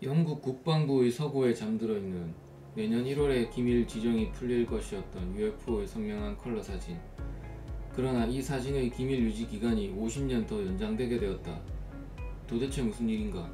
영국 국방부의 서고에 잠들어 있는 내년 1월에 기밀 지정이 풀릴 것이었던 UFO의 선명한 컬러 사진. 그러나 이 사진의 기밀 유지 기간이 50년 더 연장되게 되었다. 도대체 무슨 일인가?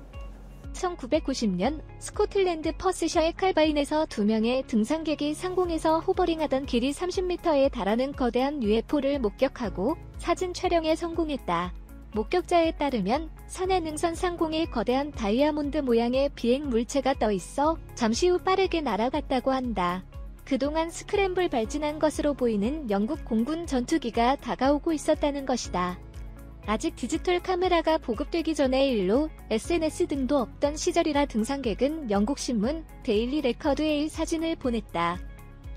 1990년 스코틀랜드 퍼스셔의 칼바인에서 2명의 등산객이 상공에서 호버링하던 길이 30m에 달하는 거대한 UFO를 목격하고 사진 촬영에 성공했다. 목격자에 따르면 산의 능선 상공에 거대한 다이아몬드 모양의 비행 물체가 떠 있어 잠시 후 빠르게 날아갔다고 한다. 그동안 스크램블 발진한 것으로 보이는 영국 공군 전투기가 다가오고 있었다는 것이다. 아직 디지털 카메라가 보급되기 전의 일로 SNS 등도 없던 시절이라 등산객은 영국 신문 데일리 레커드에 이 사진을 보냈다.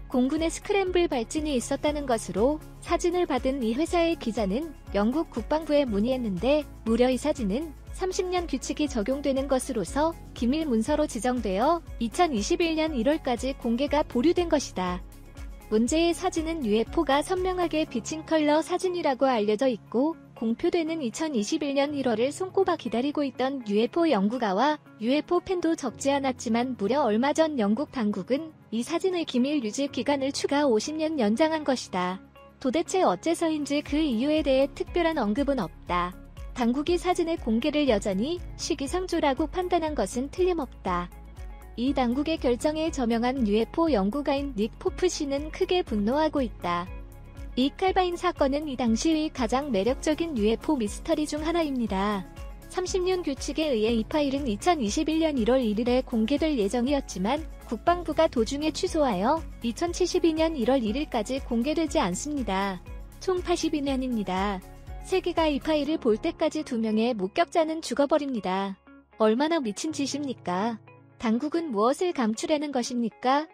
공군의 스크램블 발진이 있었다는 것으로 사진을 받은 이 회사의 기자는 영국 국방부에 문의했는데 무려 이 사진은 30년 규칙이 적용되는 것으로서 기밀 문서로 지정되어 2021년 1월까지 공개가 보류된 것이다. 문제의 사진은 UFO가 선명하게 비친 컬러 사진이라고 알려져 있고 공표되는 2021년 1월을 손꼽아 기다리고 있던 UFO 연구가와 UFO 팬도 적지 않았지만 무려 얼마 전 영국 당국은 이 사진의 기밀 유지 기간을 추가 50년 연장한 것이다. 도대체 어째서인지 그 이유에 대해 특별한 언급은 없다. 당국이 사진의 공개를 여전히 시기상조라고 판단한 것은 틀림없다. 이 당국의 결정에 저명한 UFO 연구가인 닉 포프 씨는 크게 분노하고 있다. 이 칼바인 사건은 이 당시의 가장 매력적인 UFO 미스터리 중 하나입니다. 30년 규칙에 의해 이 파일은 2021년 1월 1일에 공개될 예정이었지만 국방부가 도중에 취소하여 2072년 1월 1일까지 공개되지 않습니다. 총 82년입니다. 세계가 이 파일을 볼 때까지 2명의 목격자는 죽어버립니다. 얼마나 미친 짓입니까? 당국은 무엇을 감추려는 것입니까?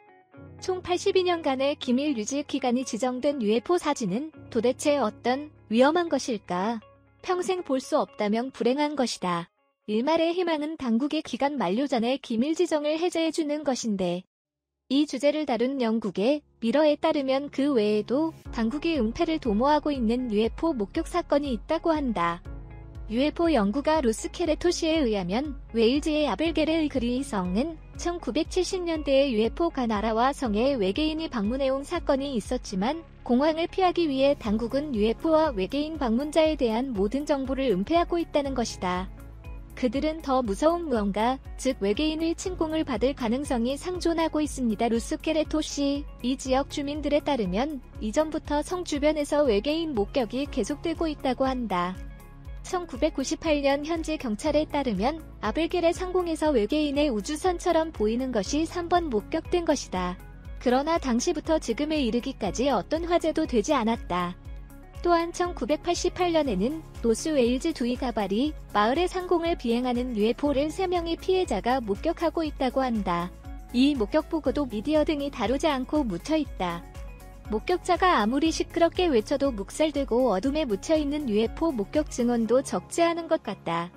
총 82년간의 기밀 유지 기간이 지정된 UFO 사진은 도대체 어떤 위험한 것일까? 평생 볼 수 없다면 불행한 것이다. 일말의 희망은 당국의 기간 만료 전에 기밀 지정을 해제해주는 것인데 이 주제를 다룬 영국의 미러에 따르면 그 외에도 당국이 은폐를 도모하고 있는 UFO 목격 사건이 있다고 한다. UFO 연구가 루스 케레토시에 의하면 웨일즈의 아벨게르의 그리성은 1970년대에 UFO가 나라와 성에 외계인이 방문해온 사건이 있었지만 공황을 피하기 위해 당국은 UFO와 외계인 방문자에 대한 모든 정보를 은폐하고 있다는 것이다. 그들은 더 무서운 무언가, 즉 외계인의 침공을 받을 가능성이 상존하고 있습니다. 루스 케레토시, 이 지역 주민들에 따르면 이전부터 성 주변에서 외계인 목격이 계속되고 있다고 한다. 1998년 현지 경찰에 따르면 아벨게르 상공에서 외계인의 우주선처럼 보이는 것이 3번 목격된 것이다. 그러나 당시부터 지금에 이르기까지 어떤 화재도 되지 않았다. 또한 1988년에는 노스 웨일즈 두이가발이 마을의 상공을 비행하는 UFO를 3명의 피해자가 목격하고 있다고 한다. 이 목격 보고도 미디어 등이 다루지 않고 묻혀있다. 목격자가 아무리 시끄럽게 외쳐도 묵살되고 어둠에 묻혀있는 UFO 목격 증언도 적지 않은 것 같다.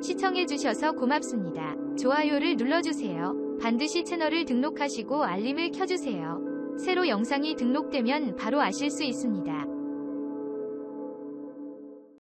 시청해주셔서 고맙습니다. 좋아요를 눌러주세요. 반드시 채널을 등록하시고 알림을 켜주세요. 새로 영상이 등록되면 바로 아실 수 있습니다.